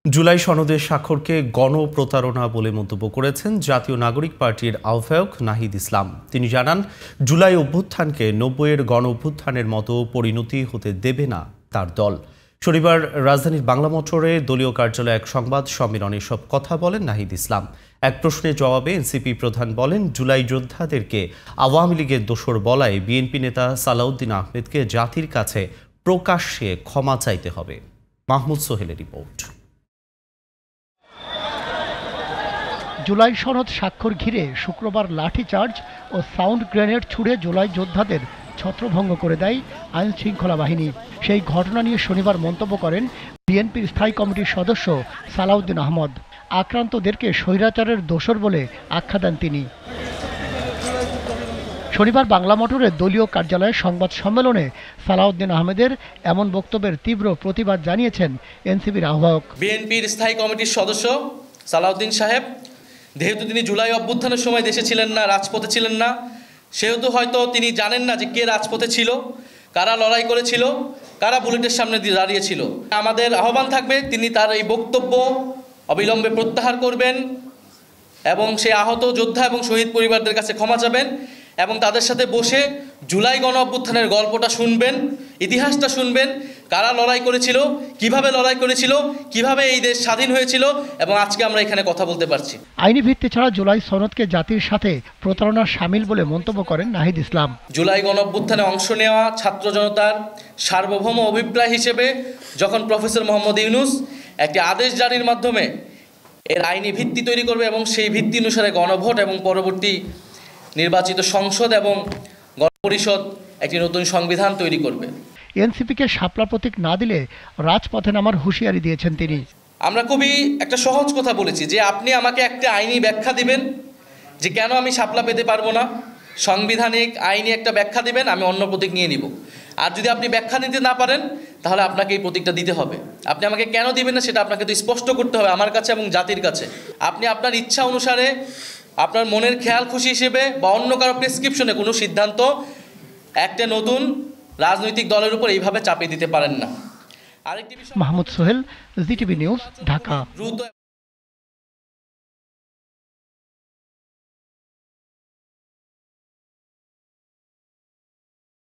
জুলাই সনদের স্বাক্ষরকে গণপ্রতারণা বলে মন্তব্য করেছেন জাতীয় নাগরিক পার্টির আহ্বায়ক নাহিদ ইসলাম। তিনি জানান, জুলাই অভ্যুত্থানকে ৯০-এর গণ অভ্যুত্থানের মতো পরিণতি হতে দেবে না তার দল। শনিবার রাজধানীর বাংলা মোটরে দলীয় কার্যালয়ে এক সংবাদ সম্মেলনে সব কথা বলেন নাহিদ ইসলাম। এক প্রশ্নের জবাবে এনসিপি প্রধান বলেন, জুলাই যোদ্ধাদেরকে আওয়ামী লীগের দোসর বলায় বিএনপি নেতা সালাউদ্দিন আহমেদকে জাতির কাছে প্রকাশ্যে ক্ষমা চাইতে হবে। মাহমুদ সোহেলের রিপোর্ট। জুলাই সনদ স্বাক্ষর ঘিরে শুক্রবার লাঠিচার্জ ও সাউন্ড গ্রেনেড ছুড়ে জুলাই যোদ্ধাদের ছত্রভঙ্গ করে দেয় আইন শৃঙ্খলা বাহিনী। সেই ঘটনা নিয়ে শনিবার মন্তব্য করেন বিএনপির স্থায়ী কমিটির সদস্য সালাউদ্দিন আহমদ। আক্রান্তদেরকে স্বৈরাচারের দোসর বলে আখ্যা দেন তিনি। শনিবার বাংলা মোটরের দলীয় কার্যালয়ে সংবাদ সম্মেলনে সালাউদ্দিন আহমেদের এমন বক্তব্যের তীব্র প্রতিবাদ জানিয়েছেন এনসিপির আহ্বায়ক। বিএনপির স্থায়ী কমিটির সদস্য সালাউদ্দিন সাহেব, যেহেতু তিনি জুলাই অভ্যুত্থানের সময় দেশে ছিলেন না, রাজপথে ছিলেন না, সেহেতু হয়তো তিনি জানেন না যে কে রাজপথে ছিল, কারা লড়াই করেছিল, কারা বুলেটের সামনে দাঁড়িয়েছিল। আমাদের আহ্বান থাকবে, তিনি তার এই বক্তব্য অবিলম্বে প্রত্যাহার করবেন এবং সেই আহত যোদ্ধা এবং শহীদ পরিবারদের কাছে ক্ষমা চাবেন এবং তাদের সাথে বসে জুলাই গণ অভ্যুত্থানের গল্পটা শুনবেন, ইতিহাসটা শুনবেন, কারা লড়াই করেছিল, কিভাবে লড়াই করেছিল, কিভাবে এই দেশ স্বাধীন হয়েছিল এবং আজকে আমরা এখানে কথা বলতে পারছি। আইনি ভিত্তি ছাড়া জুলাই সনদকে জাতির সাথে প্রতারণার শামিল বলে মন্তব্য করেন নাহিদ ইসলাম। জুলাই গণ অভ্যুত্থানে অংশ নেওয়া ছাত্র জনতার সার্বভৌম অভিপ্রায় হিসেবে যখন প্রফেসর মোহাম্মদ ইউনূস একটি আদেশ জারির মাধ্যমে এর আইনি ভিত্তি তৈরি করবে এবং সেই ভিত্তি অনুসারে গণভোট এবং পরবর্তী নির্বাচিত সংসদ এবং গণপরিষদ একটি নতুন সংবিধান তৈরি করবে। এনসিপিকে শাপলা প্রতীক না দিলে রাজপথে নামার হুঁশিয়ারি দিয়েছেন তিনি। আমরা খুবই একটা সহজ কথা বলেছি যে আপনি আমাকে একটা আইনি ব্যাখ্যা দিবেন যে কেন আমি শাপলা পেতে পারবো না, সাংবিধানিক আইনি একটা ব্যাখ্যা দিবেন, আমি অন্য প্রতীক নিয়ে নিব। আর যদি আপনি ব্যাখ্যা নিতে না পারেন তাহলে আপনাকে এই প্রতীকটা দিতে হবে। আপনি আমাকে কেন দিবেন না সেটা আপনাকে তো স্পষ্ট করতে হবে আমার কাছে এবং জাতির কাছে। আপনি আপনার ইচ্ছা অনুসারে আপনার মনের খেয়াল খুশি হিসেবে বা অন্য কারো প্রেসক্রিপশনে কোনো সিদ্ধান্ত একটা নতুন রাজনৈতিক দলের উপর এইভাবে চাপিয়ে দিতে পারেন না। আরেকটি বিষয়, মাহমুদ সোহেল, জিটিভি নিউজ, ঢাকা।